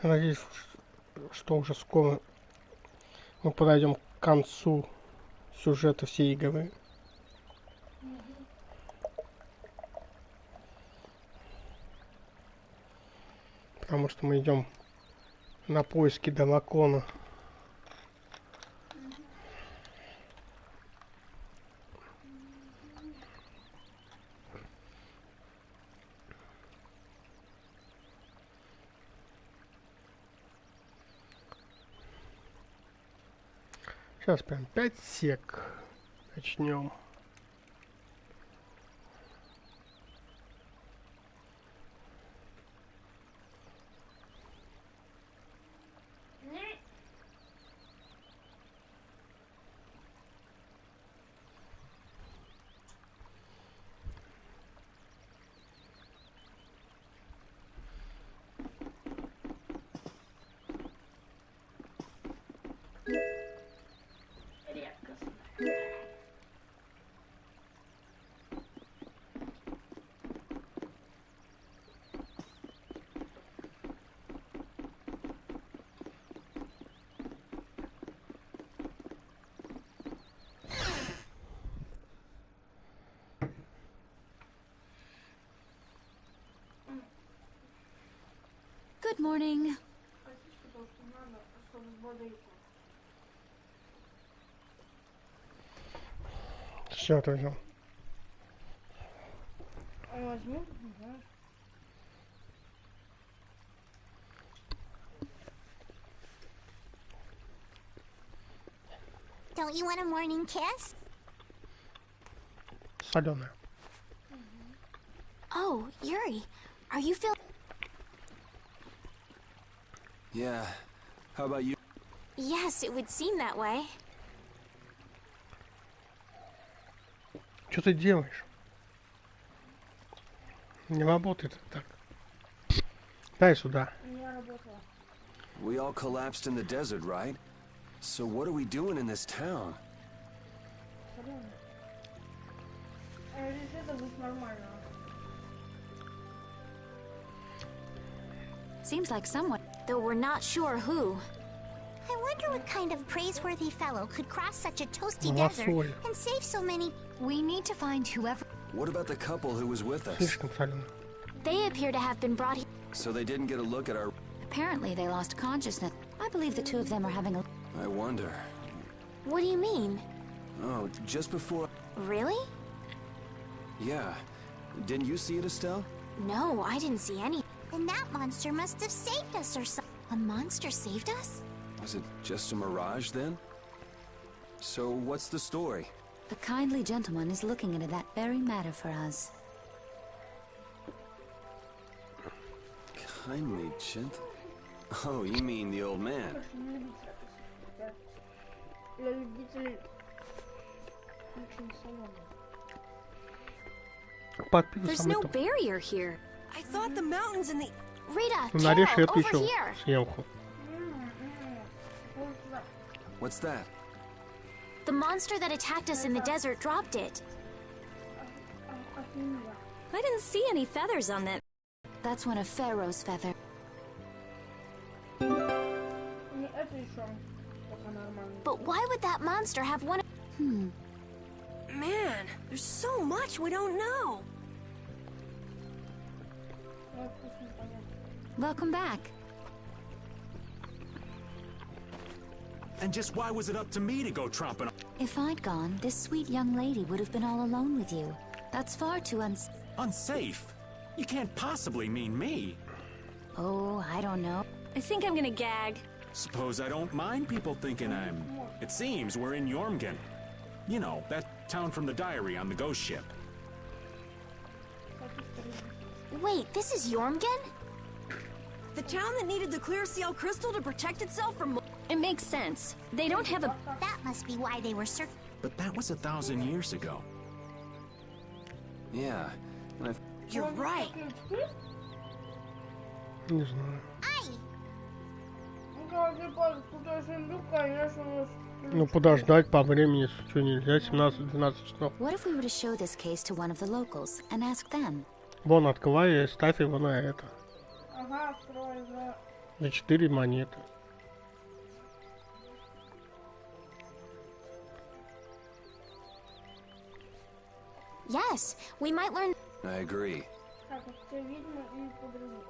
Я надеюсь, что уже скоро мы подойдем к концу сюжета всей игры. Потому что мы идем на поиски дракона. Сейчас прям 5 сек начнем. Good morning. Все, это взял. Don't you want a morning kiss? Соленая. Oh, Yuri, are you feeling? Yeah. How about you? Yes, it would seem that way. Что ты делаешь? Не работает так. Дай сюда. We all collapsed in the desert, right? So what are we doing in this town? Seems like someone, though we're not sure who. I wonder what kind of praiseworthy fellow could cross such a toasty Ну, desert соль. and save so many. We need to find whoever. What about the couple who was with us? Слишком соленая. They appear to have been brought here. So they didn't get a look at our... Apparently, they lost consciousness. I believe the two of them are having a. I wonder. What do you mean? Oh, just before... Really? Yeah. Didn't you see it, Estelle? No, I didn't see any. Then that monster must have saved us or something. A monster saved us? Was it just a mirage then? So what's the story? The kindly gentleman is looking into that very matter for us. Kindly gentle... Oh, you mean the old man. There's no barrier here. I thought the mountains in the... Rita, Нарежь Carol, эту over еще here. сверху. What's that? The monster that attacked us in the desert dropped it. I didn't see any feathers on that. That's one of Pharaoh's feathers. But why would that monster have one? Man, there's so much we don't know. Welcome back. And just why was it up to me to go tromping on? If I'd gone, this sweet young lady would have been all alone with you. That's far too Unsafe? You can't possibly mean me. Oh, I don't know. I think I'm gonna gag. Suppose I don't mind people thinking I'm... It seems we're in Jormungand. You know, that town from the diary on the ghost ship. Wait, this is Jormungand? The town that needed the clear seal crystal to protect itself from... It makes sense. They don't have a... That must be why they were searching. But that was 1,000 years ago. Yeah. And I... You're right. Не знаю. Ай! Ну подождать по времени, что нельзя, 17-12 часов. What if we were to show this case to one of the locals and ask them? Вон, открывай и ставь его на это. За 4 монеты. Yes, we might learn. I agree. Так, вот все ведьмы и по-другому.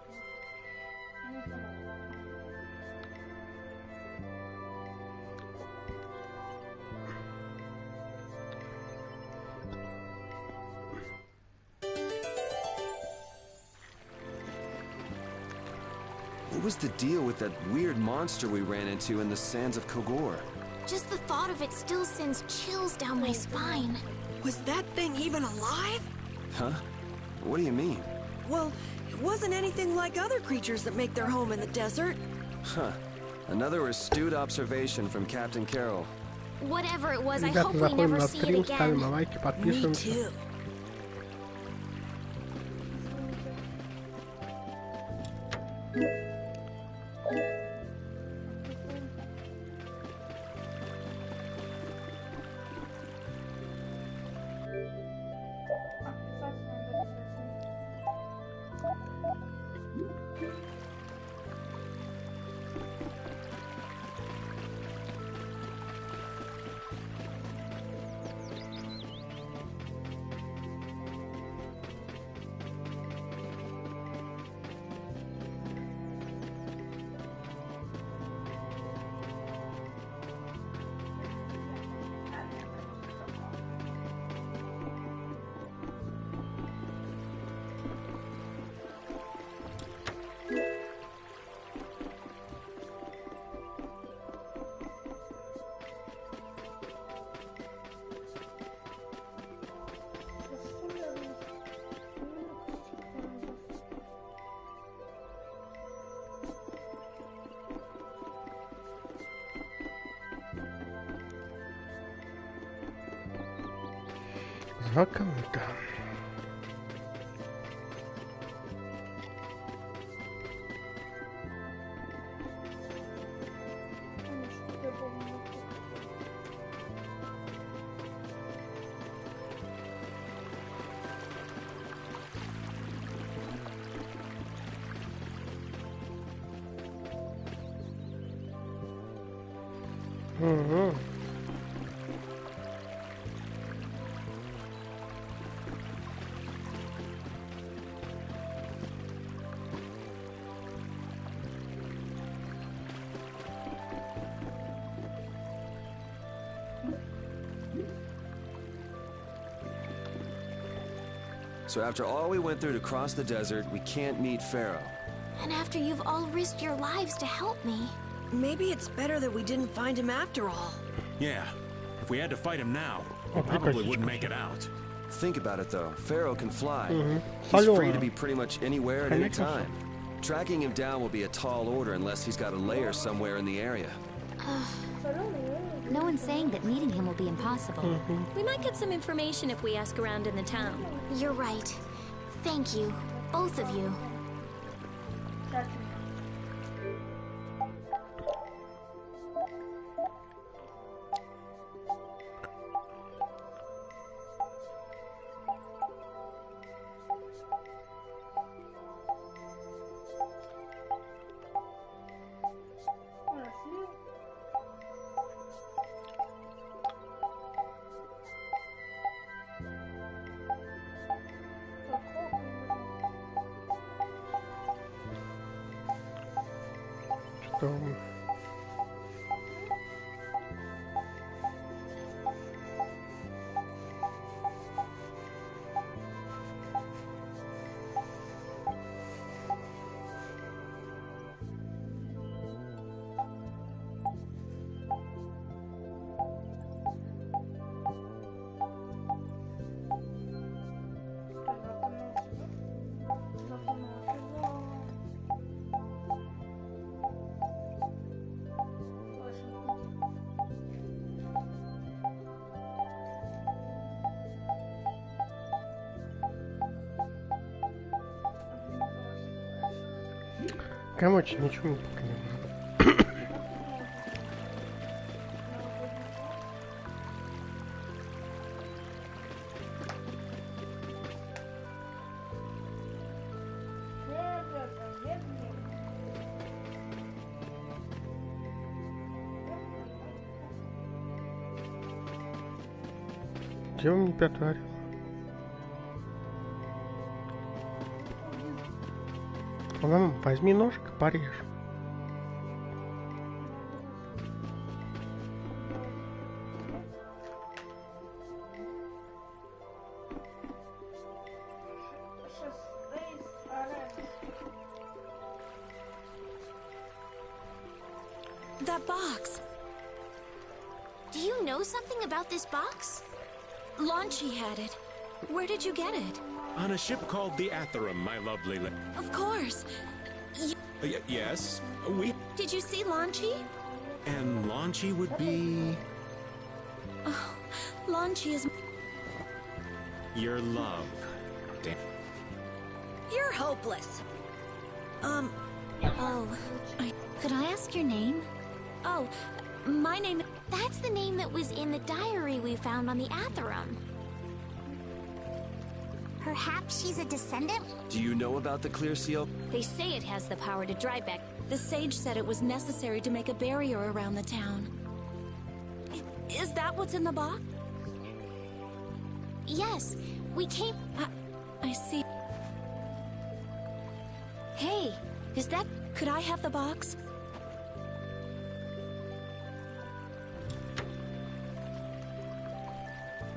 Ну, понятно. What was the deal with that weird monster we ran into in the sands of Kogor? Just the thought of it still sends chills down my spine. Was that thing even alive? Huh? What do you mean? Well, it wasn't anything like other creatures that make their home in the desert. Huh. Another astute observation from Captain Carroll. Whatever it was, I Ребята, hope we заходим never на see it стрим, ставим again. лайки, Me подписываемся. too. Закрыто. Угу. So after all we went through to cross the desert, we can't meet Pharaoh. And after you've all risked your lives to help me. Maybe it's better that we didn't find him after all. Yeah, if we had to fight him now, we Oh, probably прикольно. wouldn't make it out. Think about it though, Pharaoh can fly. He's Солёно. free to be pretty much anywhere at any Конечно. time. Tracking him down will be a tall order unless he's got a lair somewhere in the area. No one's saying that meeting him will be impossible. We might get some information if we ask around in the town. You're right. Thank you, both of you. Что? Короче, ничего пока не надо. Где у меня 5-й арена? Мам, возьми ножик и порежь. That box. Do you know something about this box? Launchy had it. Where did you get it? On a ship called the Atherum, my lovely Of course. yes, we... Did you see Launchy? And Launchy would be... Oh, Launchy is... your love. Damn. You're hopeless. Could I ask your name? Oh, my name... That's the name that was in the diary we found on the Atherum. Perhaps she's a descendant? Do you know about the clear seal? They say it has the power to drive back. The sage said it was necessary to make a barrier around the town. Is that what's in the box? Yes, we came... I see. Hey, is that... Could I have the box?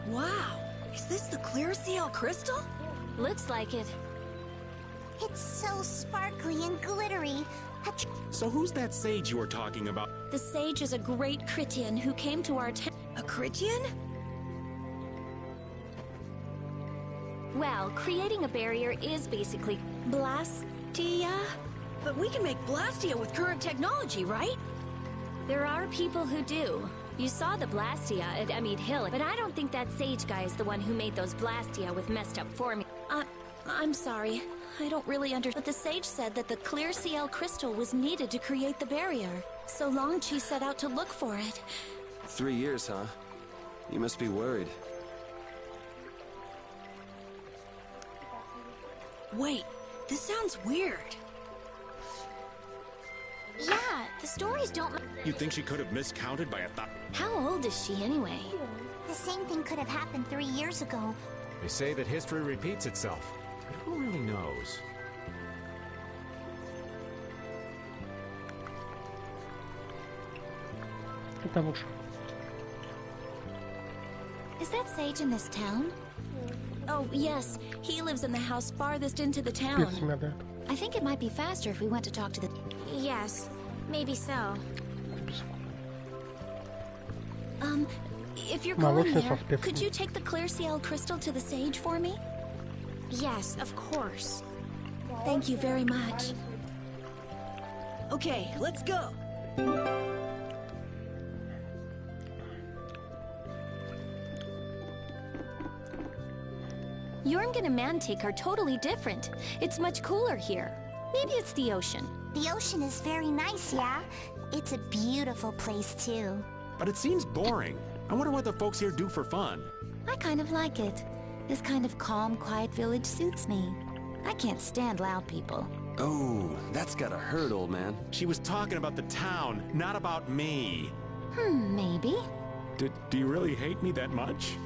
Wow! Is this the clear seal crystal? Looks like it. It's so sparkly and glittery. So who's that sage you were talking about? The sage is a great Critian who came to our town. A Critian? Well, creating a barrier is basically... Blastia? But we can make Blastia with current technology, right? There are people who do. You saw the Blastia at Emmead Hill, but I don't think that sage guy is the one who made those Blastia with messed up formula. I'm sorry. I don't really understand. But the sage said that the clear CL crystal was needed to create the barrier. So Longchi set out to look for it. 3 years, huh? You must be worried. Wait, this sounds weird. Yeah, the stories don't... You think she could have miscounted by a thought? How old is she anyway? The same thing could have happened 3 years ago. They say that history repeats itself, but who really knows? Это лучше. Is that sage in this town? Oh, yes. He lives in the house farthest into the town. Перец меня дает. I think it might be faster if we went to talk to the... Yes, maybe so. If you're going Молочный there, со специями. could you take the clear CL crystal to the sage for me? Yes, of course. Thank you very much. Okay, let's go. Jormungand and Mantik are totally different. It's much cooler here. Maybe it's the ocean. The ocean is very nice, yeah? It's a beautiful place, too. But it seems boring. I wonder what the folks here do for fun. I kind of like it. This kind of calm, quiet village suits me. I can't stand loud people. Oh, that's gotta hurt, old man. She was talking about the town, not about me. Maybe. Do you really hate me that much?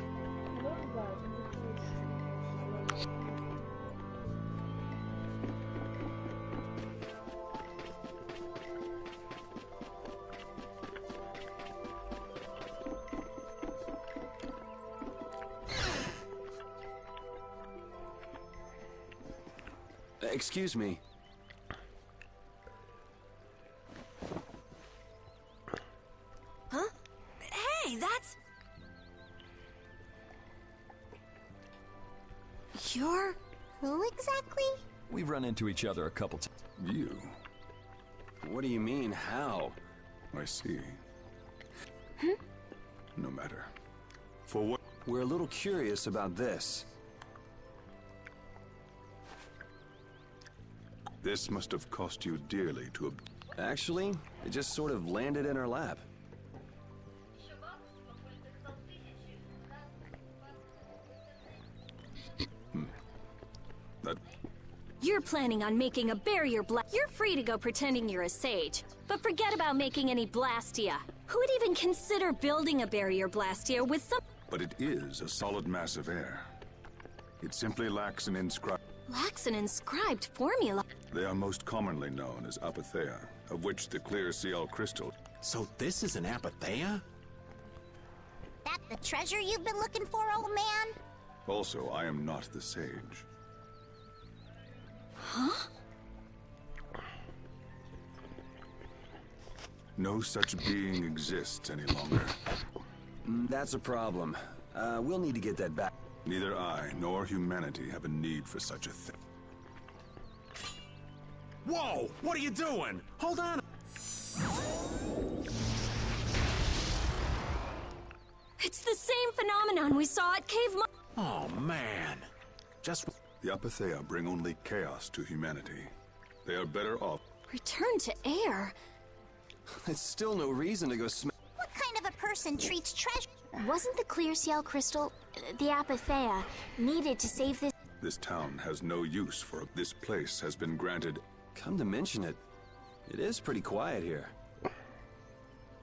Excuse me. Huh? Hey, that's... You're... Who exactly? We've run into each other a couple times. You? What do you mean, how? I see. No matter. For what? We're a little curious about this. This must have cost you dearly to Actually, it just sort of landed in our lap. You're planning on making a barrier You're free to go pretending you're a sage, but forget about making any Blastia. Who would even consider building a barrier Blastia with some... but it is a solid mass of air. It simply lacks an inscribed... Lacks an inscribed formula. They are most commonly known as apatheia, of which the clear CL crystal... So this is an apatheia? That the treasure you've been looking for, old man? Also, I am not the sage. Huh? No such being exists any longer. That's a problem. We'll need to get that back. Neither I nor humanity have a need for such a thing. Whoa! What are you doing? Hold on! It's the same phenomenon we saw at Cave Mo- Oh, man. Just... The apatheia bring only chaos to humanity. They are better off. Return to air? It's still no reason to go What kind of a person treats treasure? Wasn't the clear CL crystal, the apatheia, needed to save this? This town has no use for it. This place has been granted... Come to mention it, it is pretty quiet here.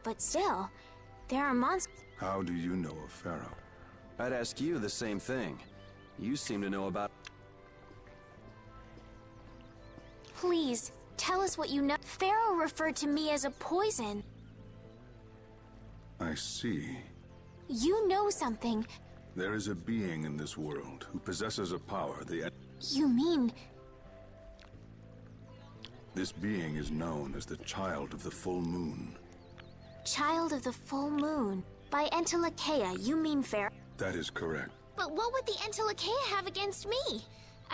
But still, there are monsters. How do you know of Pharaoh? I'd ask you the same thing. You seem to know about... Please, tell us what you know. Pharaoh referred to me as a poison. I see. You know something. There is a being in this world who possesses a power the... You mean... This being is known as the Child of the Full Moon. Child of the Full Moon. By Entelikeia, you mean Pharaoh? That is correct. But what would the Entelikeia have against me?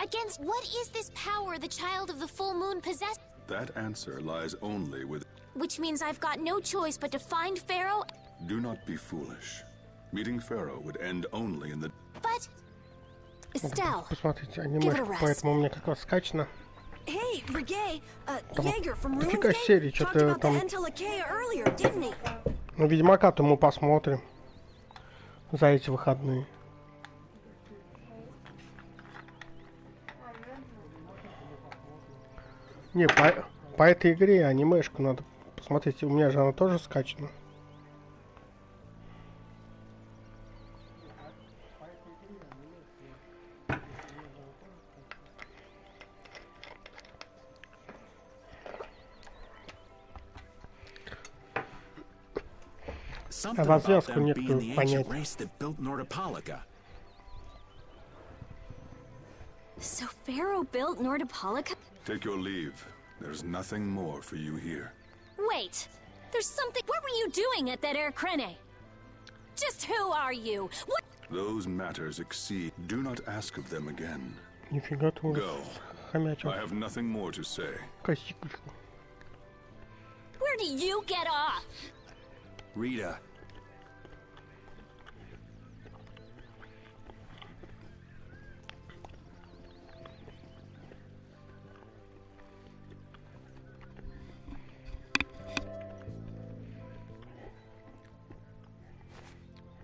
Against what is this power the Child of the Full Moon possesses? That answer lies only with... Which means I've got no choice but to find Pharaoh... Do not be foolish. Meeting Pharaoh would end only in the... But... Estelle, Посмотрите, анимешку, поэтому у меня как раз скачано. Hey, Brigay, Там Jaeger from дофига RuneScape серий, talked что-то about the там... Entelikeia earlier, didn't he? Ну, Ведьмака-то мы посмотрим за эти выходные. Не, по этой игре анимешку надо посмотреть. У меня же она тоже скачана. Something about them being the ancient race that built Nordopolica. So Pharaoh built Nordopolica? Take your leave. There's nothing more for you here. Wait! There's something- What were you doing at that Air Krene? Just who are you? What- Those matters exceed. Do not ask of them again. Нифига ты уже Go. хомячил. I have nothing more to say. Косичку. Where do you get off? Rita.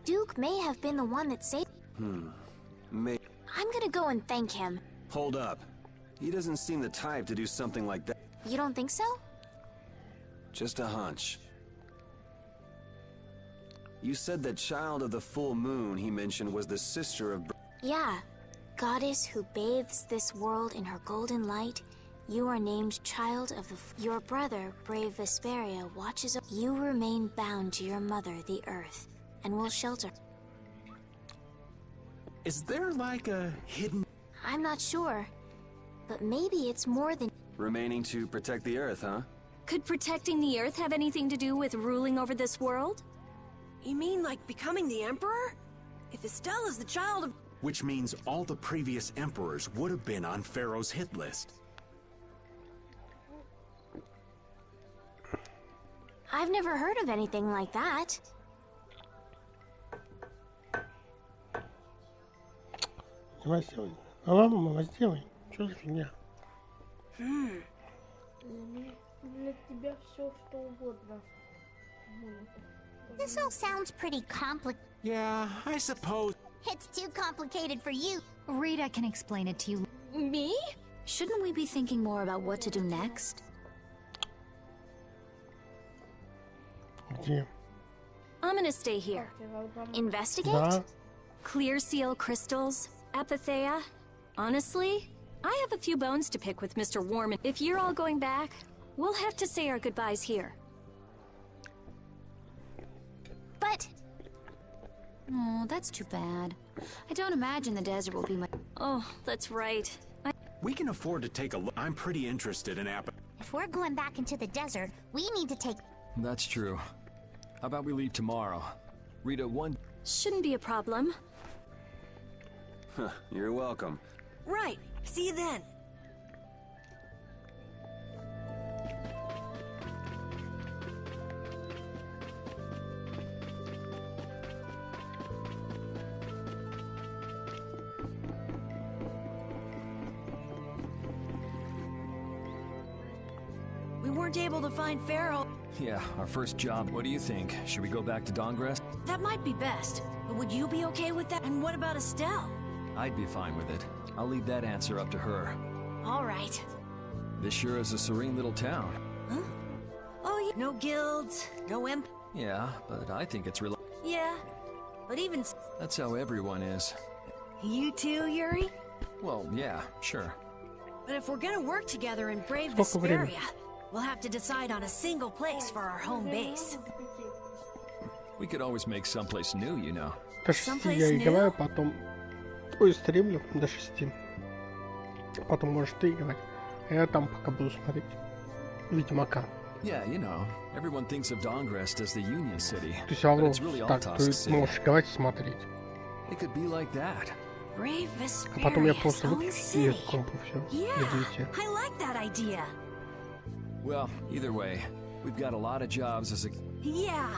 Duke may have been the one that saved... May... I'm gonna go and thank him. Hold up. He doesn't seem the type to do something like that. You don't think so? Just a hunch. You said that Child of the Full Moon he mentioned was the sister of... Yeah. Goddess who bathes this world in her golden light. You are named Child of the... Your brother, brave Vesperia, watches... You remain bound to your mother, the Earth, and will shelter... Is there like a hidden... I'm not sure. But maybe it's more than... Remaining to protect the Earth, huh? Could protecting the Earth have anything to do with ruling over this world? You mean like becoming the Emperor? If Estelle is the child of... Which means all the previous emperors would have been on Pharaoh's hit list. I've never heard of anything like that. Давай сделай. А ладно, сделай. Что за фигня? Для тебя все что угодно. This all sounds pretty complicated. Yeah, I suppose. It's too complicated for you. Rita can explain it to you. Me? Shouldn't we be thinking more about what to do next? Где? I'm gonna stay here. Investigate? Да. Clear seal crystals? Apatheia? Honestly, I have a few bones to pick with Mr. Warman. If you're all going back, we'll have to say our goodbyes here. But... Oh, that's too bad. I don't imagine the desert will be my... Oh, that's right. We can afford to take a look. I'm pretty interested in if we're going back into the desert, we need to take... That's true. How about we leave tomorrow? Rita, one... Shouldn't be a problem. You're welcome. Right. See you then. We weren't able to find Pharaoh. Yeah, our first job. What do you think? Should we go back to Dongress? That might be best. But would you be okay with that? And what about Estelle? I'd be fine with it. I'll leave that answer up to her. All right. This sure is a serene little town. Huh? Oh, yeah. No guilds, no imp. Yeah, but I think it's real. Yeah, but even... That's how everyone is. You too, Yuri? Well, yeah, sure. But if we're gonna work together in brave Vesperia, we'll have to decide on a single place for our home base. We could always make someplace new, you know. До 6 я играю, потом... Ой, стримлю до 6. Потом можешь ты играть. А я там пока буду смотреть. Ведьмака. Yeah, you know, everyone thinks of Dongrest as the Union City. Ты все равно really так, ты можешь играть и смотреть. It could be like that. Brave А потом я Vesperia, просто Stone выключу и City. компу все. Yeah, I like that idea. Well, either way, we've got a lot of jobs as a... Yeah,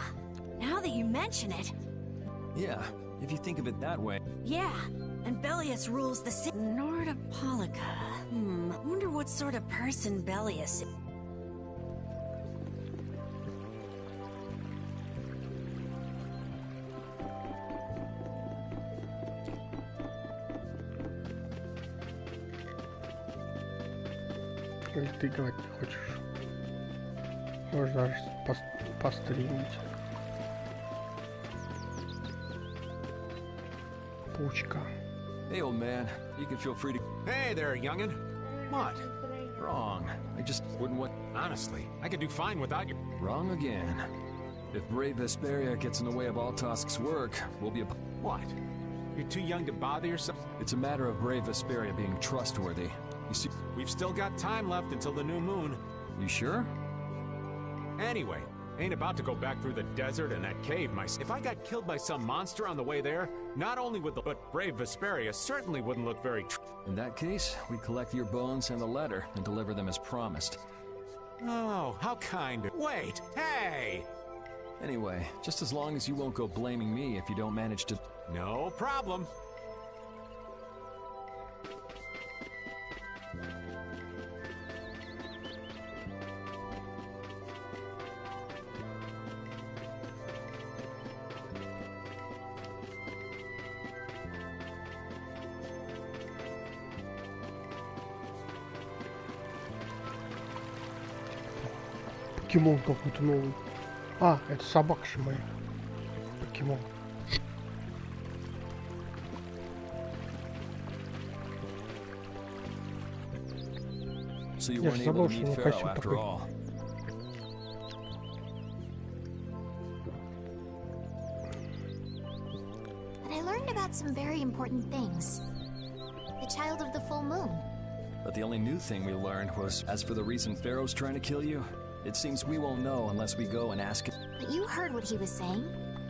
now that you mention it. Yeah, if you think of it that way. Yeah, and Bellius rules the city. Nordopolica. Wonder what sort of person Bellius is. Или ты играть не хочешь? Можешь даже постримить. Пучка. Hey, old man, you can feel free to... Hey there, youngin'. What? Wrong. I just wouldn't want... Honestly, I could do fine without you. Wrong again. If brave Vesperia gets in the way of Altosk's work, we'll be... What? You're too young to bother yourself? It's a matter of brave Vesperia being trustworthy. You see... We've still got time left until the new moon. You sure? Anyway, ain't about to go back through the desert and that cave myself. If I got killed by some monster on the way there, not only would the... But brave Vesperia certainly wouldn't look very... In that case, we collect your bones and the letter and deliver them as promised. Oh, how kind of... Wait, hey! Anyway, just as long as you won't go blaming me if you don't manage to... No problem. Покемон какой-то новый. А, это собакши мои. Покемон. So you weren't able to meet Pharaoh after all. But I learned about some very important things. The child of the full moon. But the only new thing we learned was, as for the reason Pharaoh's trying to kill you, it seems we won't know unless we go and ask him. But you heard what he was saying.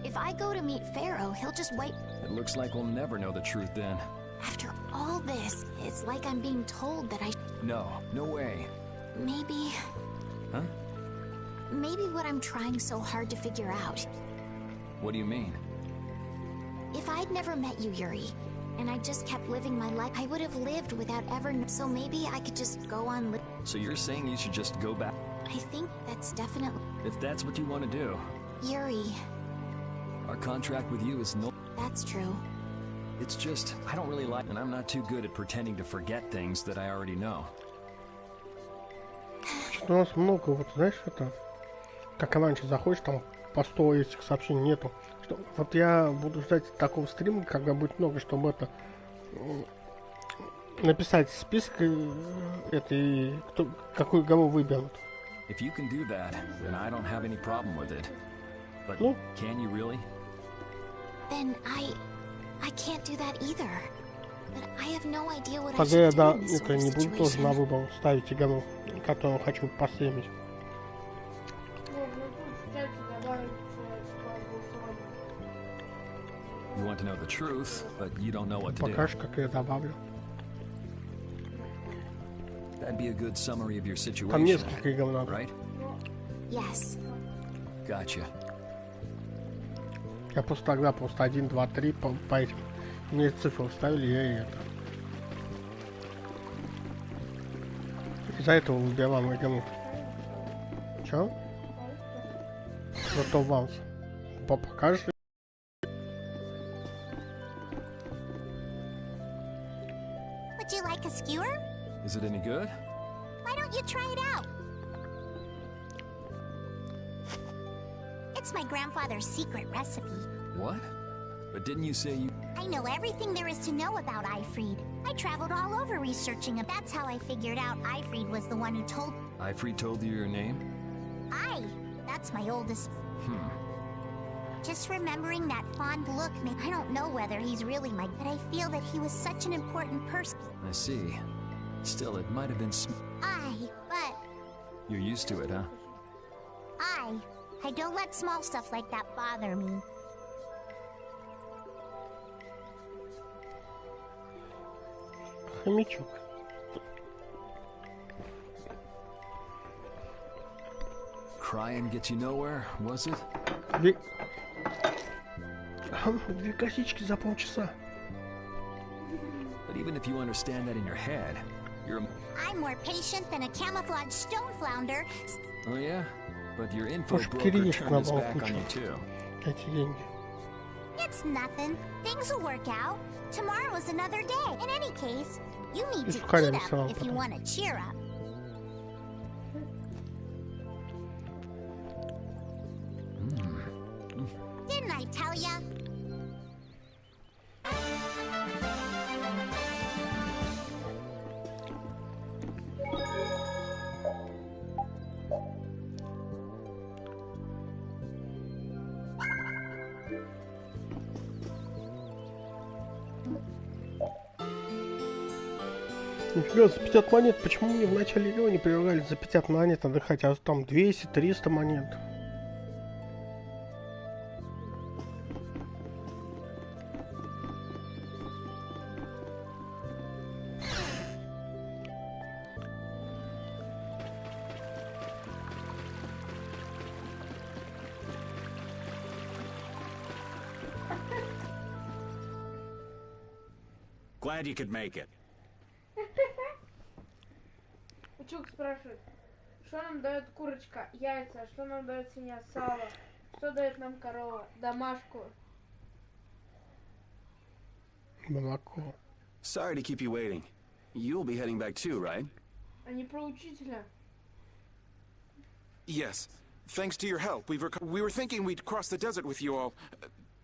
If I go to meet Pharaoh, he'll just wait. It looks like we'll never know the truth then. After all this, it's like I'm being told that I... No, no way. Maybe... Huh? Maybe what I'm trying so hard to figure out. What do you mean? If I'd never met you, Yuri, and I just kept living my life, I would have lived without ever... So maybe I could just go on So you're saying you should just go back? I think that's definitely... If that's what you want to do. Yuri... Our contract with you is no... That's true. It's just, I don't really like... And I'm not too good at pretending to forget things that I already know. Что у нас много, вот знаешь, это... Как раньше заходишь, там по 100 этих сообщений нету. что вот я буду ждать такого стрима, когда будет много, чтобы это написать список этой, какую игру выберут. If you can do that, then I don't have any problem with it. But can you really? Then I can't do that either. But I have no idea what I Тогда я should do in this это sort of не буду тоже на situation. выбор ставить игру, которую хочу постримить. You want to know the truth, but you don't know what to do. Покажешь, как я добавлю. That'd be a good summary of your Там situation, несколько игр надо. right? Yes. Gotcha. Я просто 1, 2, 3 по этим. Мне цифры вставили, я и это. Из-за этого выбивал игру. Чё? Зато ванс. Покажешь? Would you like a skewer? Is it any good? Why don't you try it out? It's my grandfather's secret recipe. What? But didn't you say you... I know everything there is to know about Ifried. I traveled all over researching it. That's how I figured out Ifried was the one who told... Ifried told you your name? That's my oldest... Just remembering that fond look, I don't know whether he's really my... But I feel that he was such an important person. I see. Still, it might have been But... You're used to it, huh? I don't let small stuff like that bother me. Хомячок. Cry and get you nowhere, was it? Две косички за полчаса. But even if you understand that in your head, you're... I'm more patient than a camouflaged stone flounder. Oh yeah? But your info Может, broker Кириллишка turned his надо back on you включить. too. Эти деньги. It's nothing. Things will work out. Tomorrow is another day. In any case, you need to eat up if you want to cheer up. Didn't I tell ya? Нифига, за 50 монет. Почему мне в начале игры не предлагали за 50 монет отдыхать, а там 200-300 монет? Glad you could make it. Учук спрашивает, что нам дает курочка? Яйца. Что нам дает свинья? Сало. Что дает нам корова? Домашку. Молоко. Sorry to keep you waiting. You'll be heading back too, right? А не про учителя. Yes. Thanks to your help, we were thinking we'd cross the desert with you all.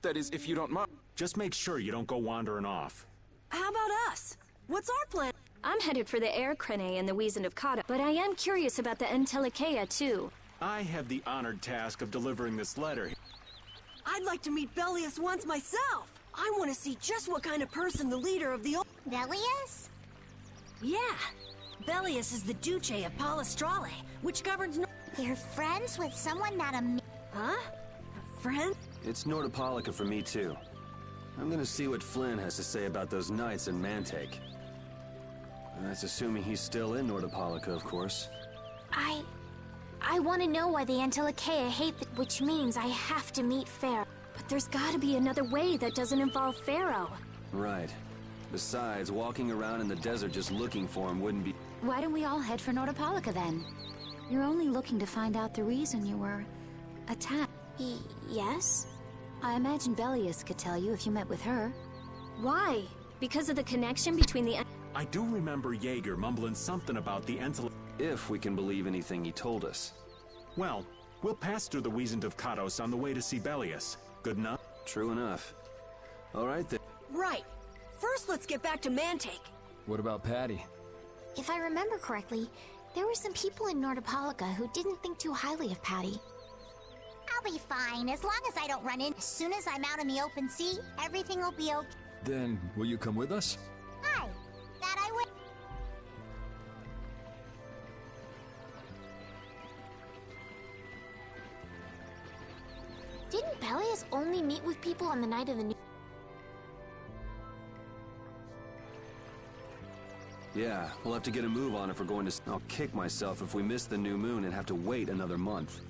That is, if you don't mind. Just make sure you don't go wandering off. How about us? What's our plan? I'm headed for the Air Crane and the Wiesent of Kata, but I am curious about the Entelikeia too. I have the honored task of delivering this letter. I'd like to meet Belius once myself. I want to see just what kind of person the leader of the old... Belius? Yeah. Belius is the Duce of Palestrale, which governs... You're friends with someone that Huh? A friend? It's Nordopolica for me too. I'm gonna see what Flynn has to say about those knights in Mantake. That's assuming he's still in Nordopolica, of course. I want to know why the Entelikeia hate the... Which means I have to meet Pharaoh. But there's gotta be another way that doesn't involve Pharaoh. Right. Besides, walking around in the desert just looking for him wouldn't be... Why don't we all head for Nordopolica then? You're only looking to find out the reason you were attacked. Yes? I imagine Belius could tell you if you met with her. Why? Because of the connection between the... I do remember Jaeger mumbling something about the Entel... If we can believe anything he told us. Well, we'll pass through the Wiesent of Katos on the way to see Belius. Good enough? True enough. All right then. Right. First, let's get back to Mantake. What about Patty? If I remember correctly, there were some people in Nordopolica who didn't think too highly of Patty. I'll be fine, as long as I don't run in. As soon as I'm out in the open sea, everything will be okay. Then, will you come with us? Aye, that I will. Didn't Peleus only meet with people on the night of the new... Yeah, we'll have to get a move on if we're going to... I'll kick myself if we miss the new moon and have to wait another month.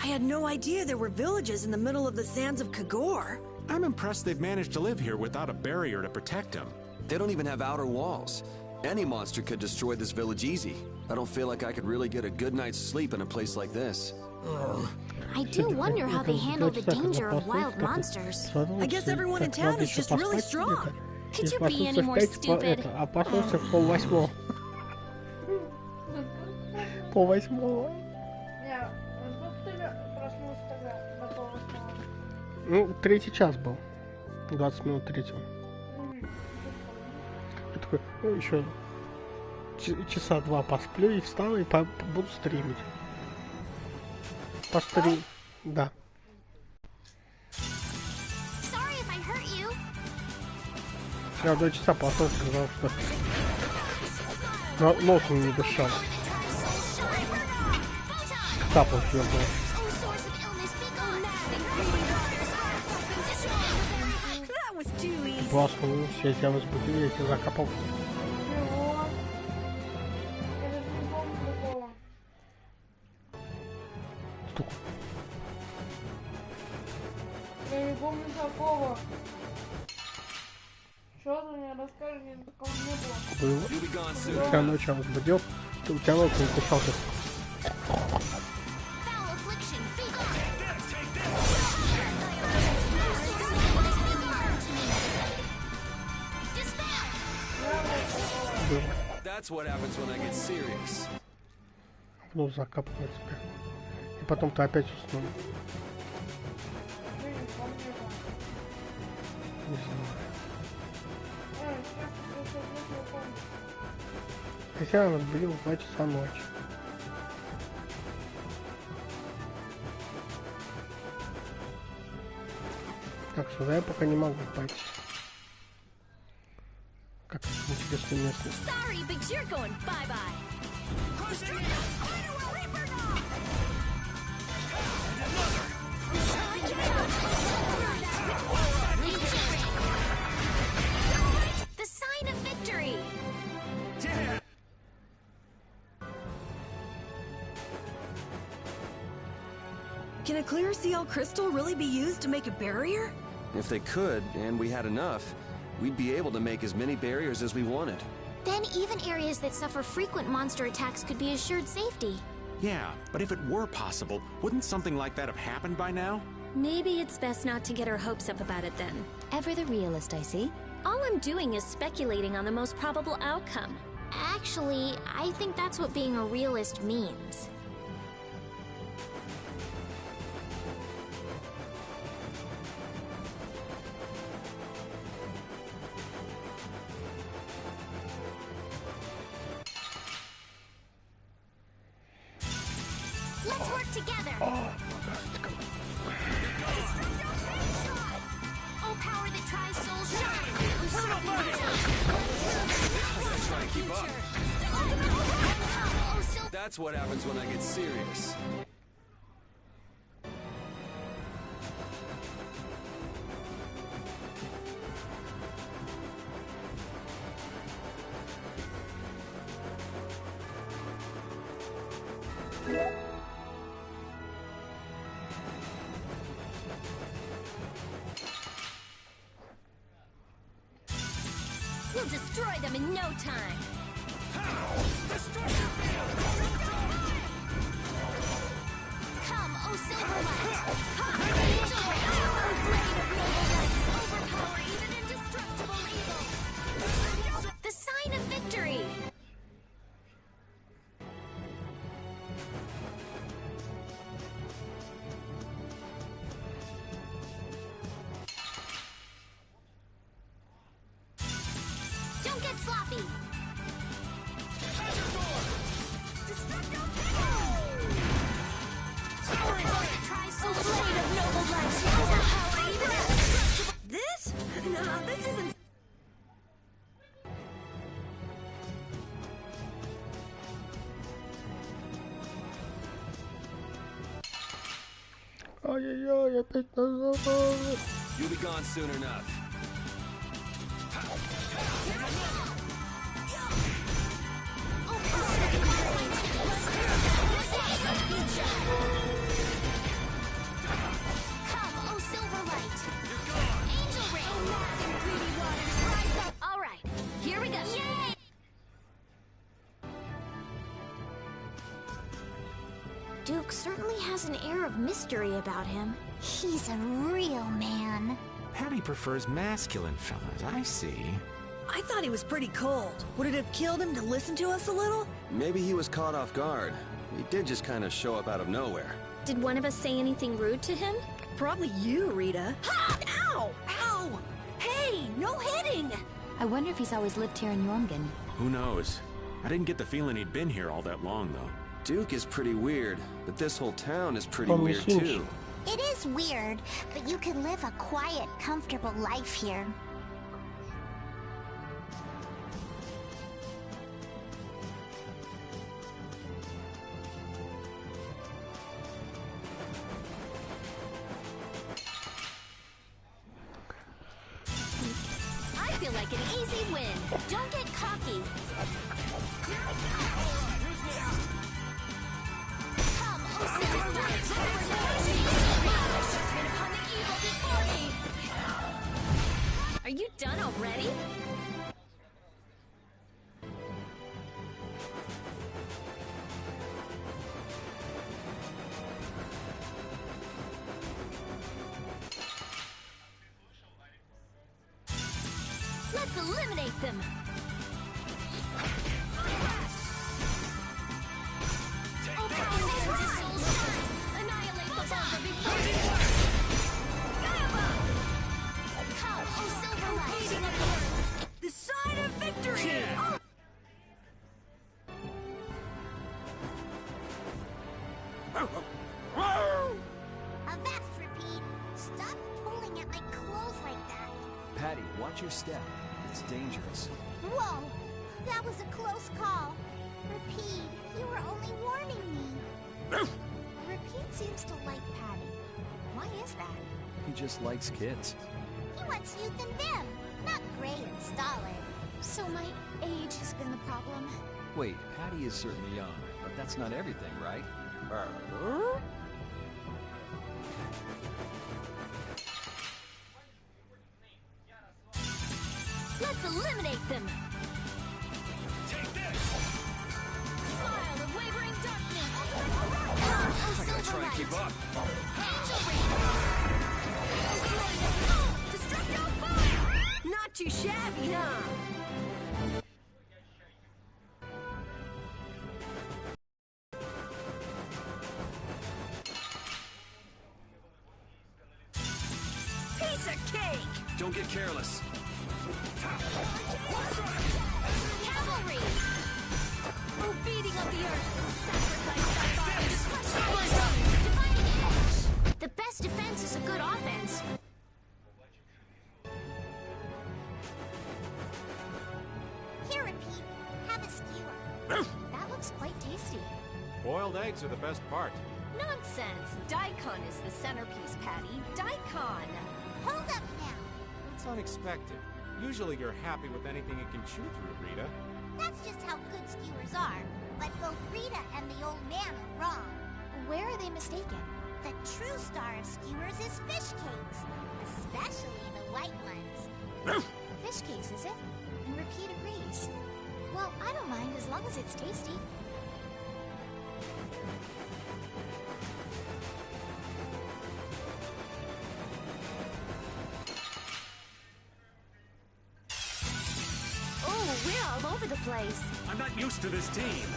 I had no idea there were villages in the middle of the sands of Kagor. I'm impressed they've managed to live here without a barrier to protect them. They don't even have outer walls. Any monster could destroy this village easy. I don't feel like I could really get a good night's sleep in a place like this. I do wonder how they handle the danger of wild monsters. I guess everyone in town is just really strong. Could you be any more stupid? Ну, третий час был. 20 минут третьего. Я такой, ну, еще часа два посплю и встану и буду стримить. Пострим. Да. Я 2 часа посол сказал, что носом не дышал. Тапал съел был. Плоскую, я тебя возбудил, я тебя закопал. Стук. Я не помню такого. Что ты мне расскажешь, я такого не было. Было. Я ночью возбудил, ты у тебя ночью не кусался. That's what happens when I get serious. Ну, закапывает тебя. И потом ты опять уснул. Не знаю. Хотя я разбудил в 2 часа ночи. Так, сюда я пока не могу пойти. Как интересное место. Sorry, but you're going bye-bye. The sign of victory. Can a clear CL crystal really be used to make a barrier? If they could, and we had enough, we'd be able to make as many barriers as we wanted. Then even areas that suffer frequent monster attacks could be assured safety. Yeah, but if it were possible, wouldn't something like that have happened by now? Maybe it's best not to get our hopes up about it then. Ever the realist, I see. All I'm doing is speculating on the most probable outcome. Actually, I think that's what being a realist means. Let's work together. Oh power that tries soul shine. Try to keep up. That's what happens when I get serious. We'll destroy them in no time. Come, oh Silverlight! Overpower even indestructible evil! The sign of victory! get sloppy. This? No, this isn't. Ай-яй-яй, опять назад. You'll be gone soon enough. Come, oh Silverlight. Angel Ring. Greedy waters rise up. All right, here we go. Yay! Duke certainly has an air of mystery about him. He's a real man. Patty prefers masculine fellas, I see. I thought he was pretty cold. Would it have killed him to listen to us a little? Maybe he was caught off guard. He did just kind of show up out of nowhere. Did one of us say anything rude to him? Probably you, Rita. Ha! Ow! Ow! Hey, no hitting! I wonder if he's always lived here in Jormungand. Who knows? I didn't get the feeling he'd been here all that long, though. Duke is pretty weird, but this whole town is pretty weird too. It is weird, but you can live a quiet, comfortable life here. I feel like an easy win. Don't get cocky. Come, oh Silverlight. Upon the evil before me. Are you done already? Let's eliminate them. Annihilate the bomber before me. Come, oh Silverlight. The sign of victory! Oh. Avast, Repeat. Stop pulling at my clothes like that. Patty, watch your step. It's dangerous. Whoa! That was a close call. Repeat, you were only warning me. Repeat seems to like Patty. Why is that? He just likes kids. He wants youth and vim, not gray and stolid. So my age has been the problem. Wait, Patty is certainly young, but that's not everything, right? Let's eliminate them. Take this! Smile of wavering darkness. I gotta try and keep up. Destructo fire! Not too shabby, huh? Piece of cake! Don't get careless. Cavalry! Oh, beating of the earth! Sacrifice thy bodies! Dividing edge! The best defense is a good offense. Here, Repeat, have a skewer. That looks quite tasty. Boiled eggs are the best part. Nonsense! Daikon is the centerpiece, Patty. Daikon! Hold up now. It's unexpected. Usually you're happy with anything you can chew through, Rita. That's just how good skewers are. But both Rita and the old man are wrong. Where are they mistaken? The true star of skewers is fish cakes, especially the white ones. Fish cakes, is it? And Repeat agrees. Well, I don't mind as long as it's tasty. Oh, we're all over the place. I'm not used to this team.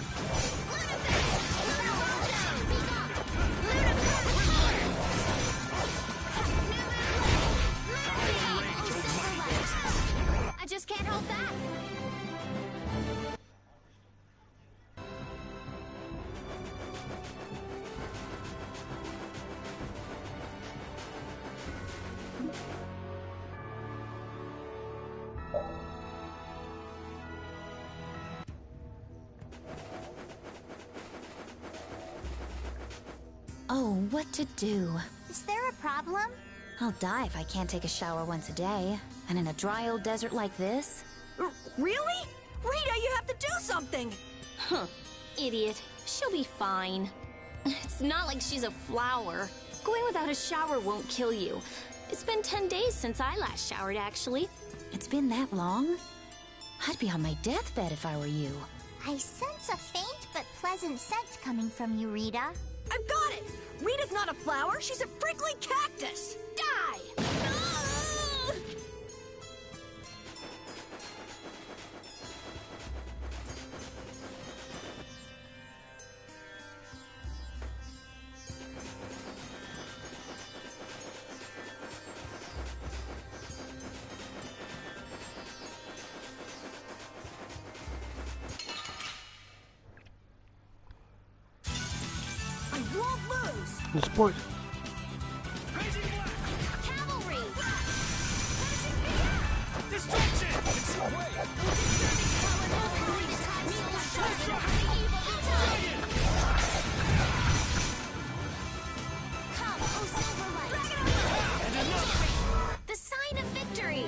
I just can't hold back. what to do. Is there a problem? I'll die if I can't take a shower once a day. And in a dry old desert like this? Really? Rita, you have to do something! Huh. Idiot. She'll be fine. It's not like she's a flower. Going without a shower won't kill you. It's been 10 days since I last showered, actually. It's been that long? I'd be on my deathbed if I were you. I sense a faint but pleasant scent coming from you, Rita. I've got it! Rita's not a flower, she's a prickly cactus! Die! Не спорь. The sign of victory!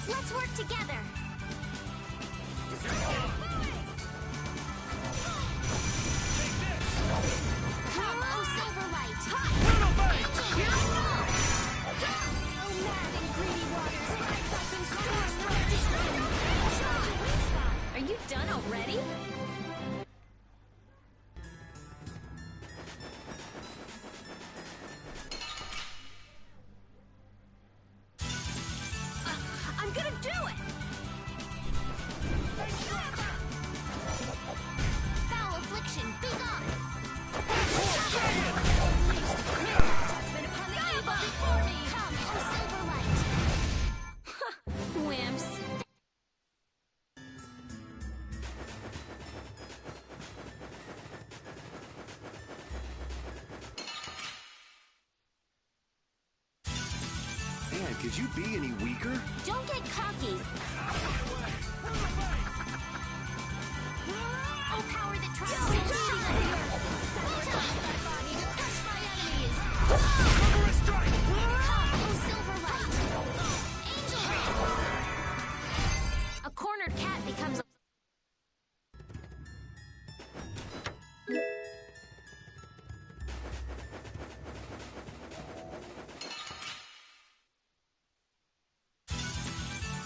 Let's work together. Come, oh Silverlight. Here I go. Oh mad and greedy waters, rise up and storm. Are you done already? I'm gonna do it! Foul affliction, be gone. Come, oh Silverlight. Wimps. Man, could you be any weaker? Don't get cocky. Oh, power that tries to shine. Sabotage my body to crush my enemies. Murderous strike! Come, oh Silverlight. Angel Ray. A cornered cat becomes a...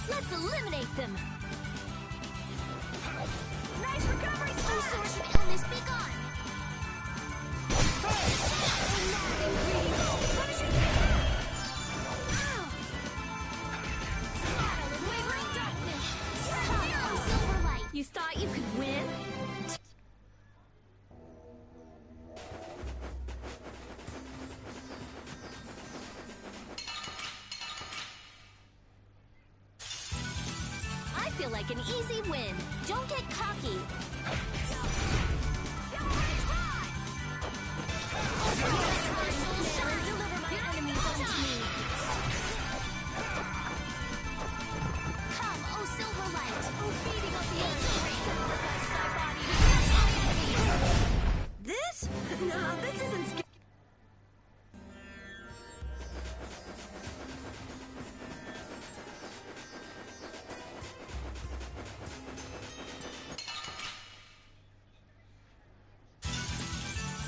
Let's eliminate them. Nice recovery, Oh, Smash! source of illness, be gone. Battle of wavering darkness. Come, oh Silverlight. You thought you could win? I feel like an easy win. Don't get cocky. Deliver my enemies unto me. Come, oh Silverlight. Oh, feeding on the earth. Sacrifice my body to crush my enemies. This? No, this isn't scary.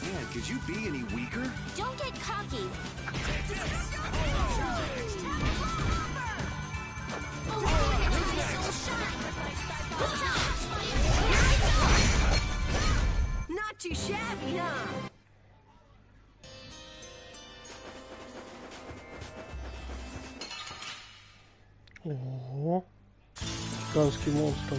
Man, could you be any weaker? Don't get cocky. Not too shabby, huh? Ого. Гигантский монстр.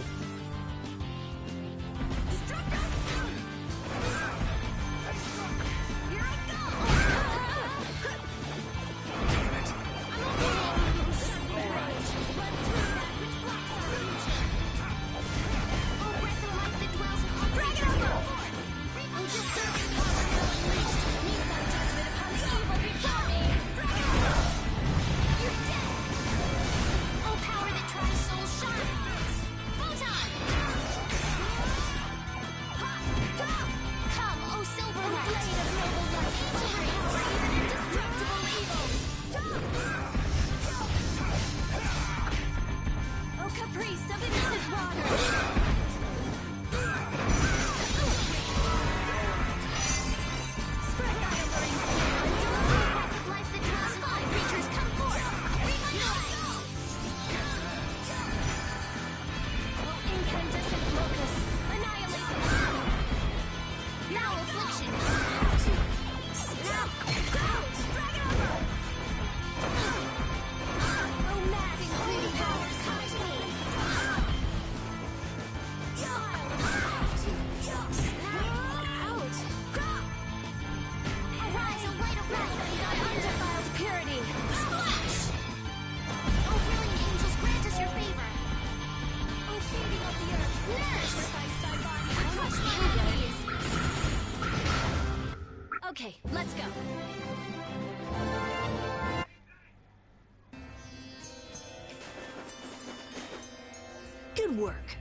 Good work.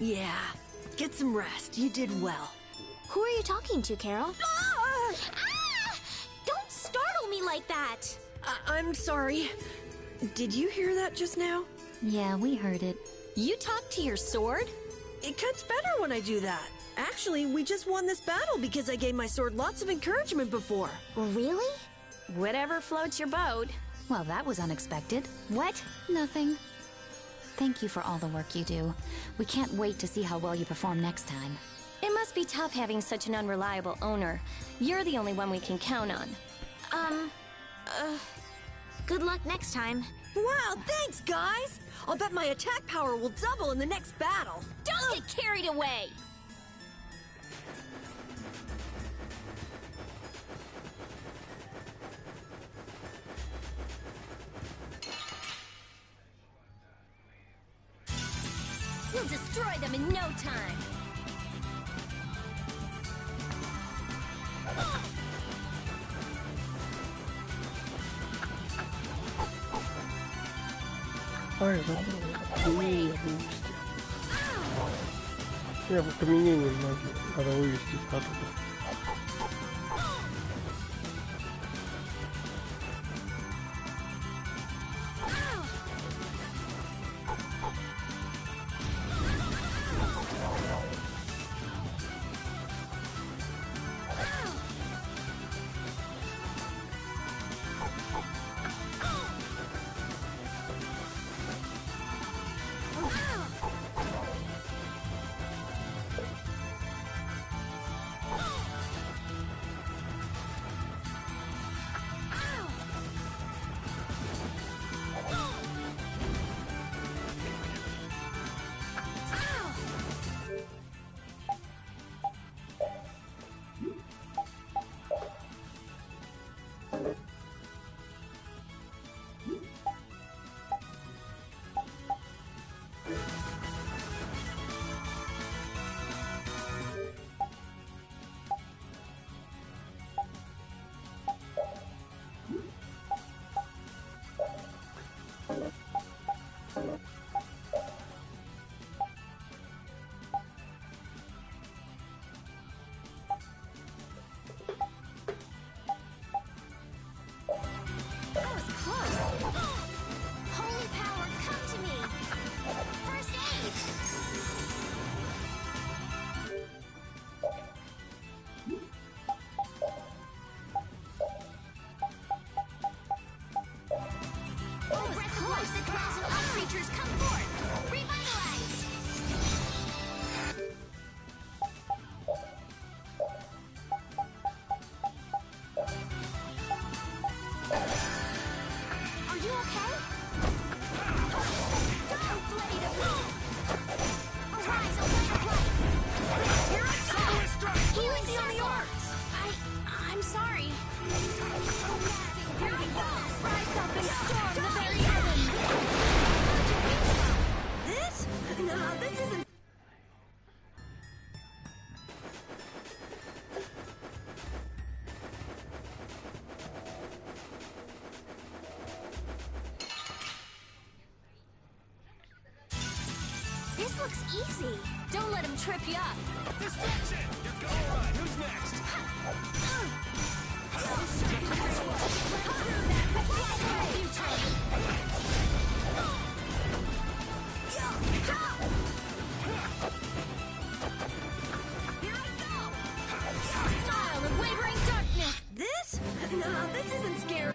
Yeah, get some rest. You did well. Who are you talking to, Carol? Ah! Don't startle me like that! I'm sorry. Did you hear that just now? Yeah, we heard it. You talk to your sword? It cuts better when I do that. Actually, we just won this battle because I gave my sword lots of encouragement before. Really? Whatever floats your boat. Well, that was unexpected. What? Nothing. Thank you for all the work you do. We can't wait to see how well you perform next time. It must be tough having such an unreliable owner. You're the only one we can count on. Good luck next time. Wow, thanks, guys! I'll bet my attack power will double in the next battle. Don't get carried away! We'll destroy them in no time. Ай, забыл. Каменение вывести. Я бы каменение надо вывести оттуда. This looks easy. Don't let him trip you up. Distraction! You're going right. Who's next? Here I go! Style of wavering darkness. This? No, this isn't scary.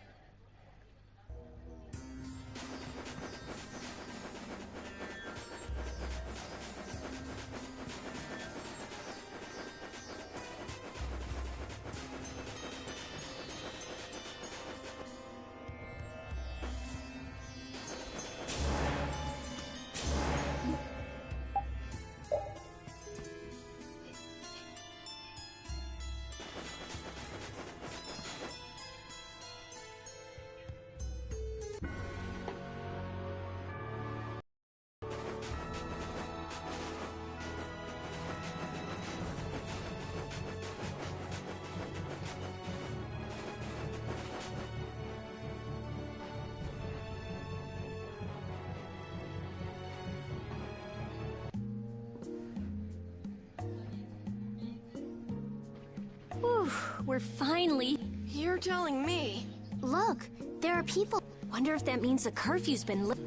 we're finally... You're telling me. Look, there are people. Wonder if that means the curfew's been lit.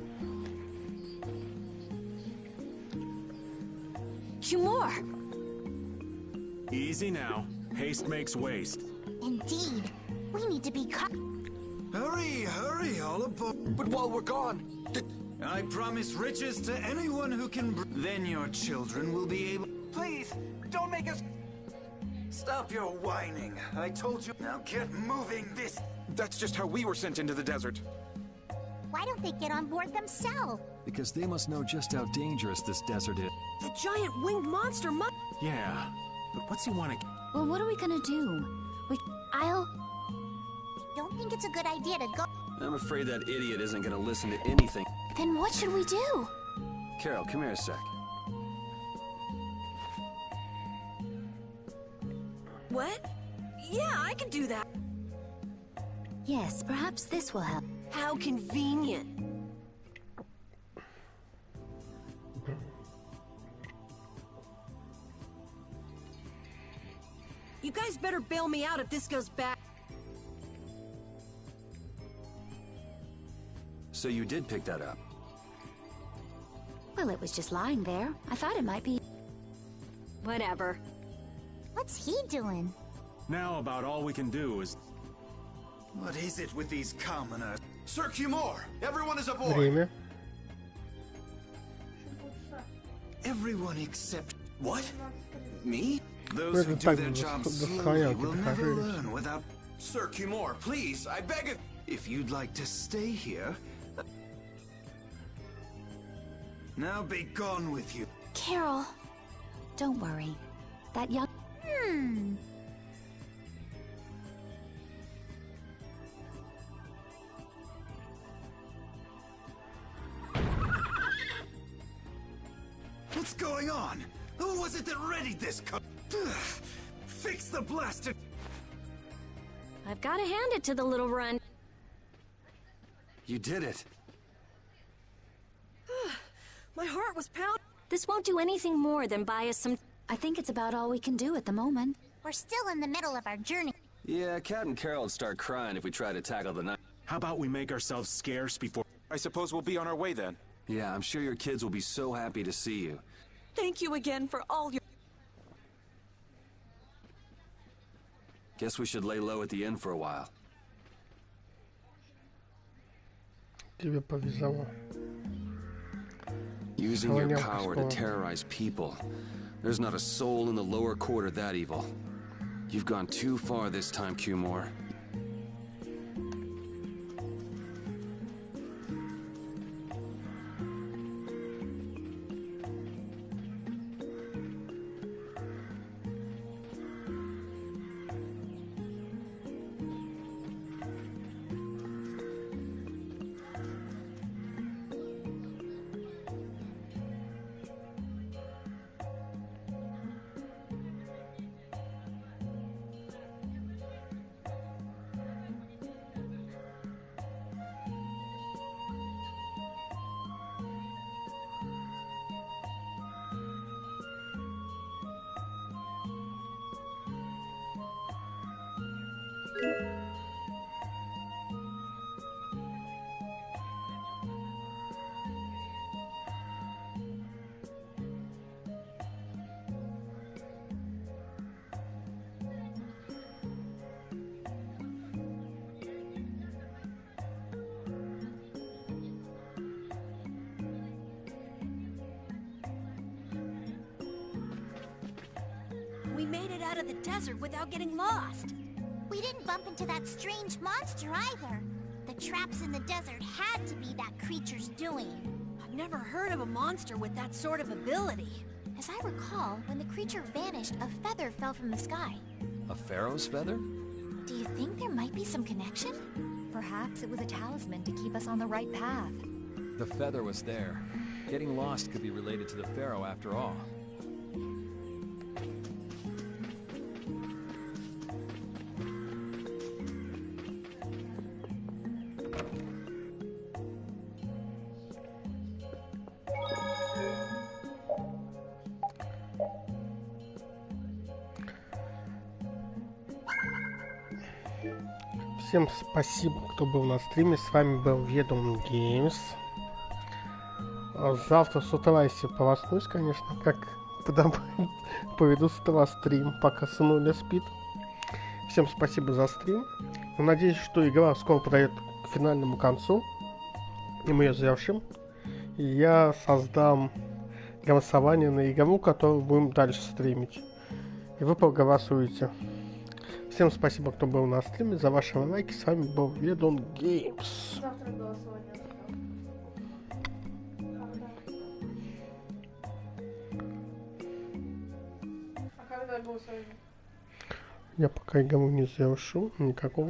Humor! Easy now. Haste makes waste. Indeed. We need to be Hurry, hurry, all aboard. But while we're gone, I promise riches to anyone who can then your children will be able... Please, don't make us... Stop your whining. I told you. Now get moving this... That's just how we were sent into the desert. Why don't they get on board themselves? Because they must know just how dangerous this desert is. The giant winged monster Yeah, but what's he want to... Well, what are we gonna do? Don't think it's a good idea to go. I'm afraid that idiot isn't gonna listen to anything. Then what should we do? Carol, come here a sec. What? Yeah, I can do that. Yes, perhaps this will help. How convenient. You guys better bail me out if this goes back. So you did pick that up? Well, it was just lying there. I thought it might be... Whatever. What's he doing? Now about all we can do is... What is it with these commoners? Sir Cumore, everyone is aboard. Время. Everyone except... What? Me? Ну, Those who это do так, their job slowly сохранял will какие-то never прохождения. learn without... Sir Cumore, please, I beg it. If you'd like to stay here... Now be gone with you. Carol, don't worry. That young... What's going on? Who was it that readied this Fix the blasted... I've got to hand it to the little run. You did it. My heart was pounding. This won't do anything more than buy us some... I think it's about all we can do at the moment. We're still in the middle of our journey. Yeah, Cat and Carol would start crying if we try to tackle the night. How about we make ourselves scarce before... I suppose we'll be on our way then. Yeah, I'm sure your kids will be so happy to see you. Thank you again for all your... Guess we should lay low at the inn for a while. Тебе повезло. Using your power to terrorize people. There's not a soul in the lower quarter that evil. You've gone too far this time, Cumore. We made it out of the desert without getting lost. We didn't bump into that strange monster either. The traps in the desert had to be that creature's doing. I've never heard of a monster with that sort of ability. As I recall, when the creature vanished, a feather fell from the sky. A pharaoh's feather? Do you think there might be some connection? Perhaps it was a talisman to keep us on the right path. The feather was there. Getting lost could be related to the pharaoh after all. Всем спасибо, кто был на стриме. С вами был Ведом Геймс. Завтра с утра, если проснусь, конечно, как подобает, поведу с утра стрим, пока сынуля спит. Всем спасибо за стрим. Надеюсь, что игра скоро подойдет к финальному концу, и мы ее завершим. И я создам голосование на игру, которую будем дальше стримить. И вы проголосуете. Всем спасибо, кто был на стриме, за ваши лайки. С вами был Ведом Геймс. Завтра голосование. А когда голосование? Я пока игру не завершу, никакого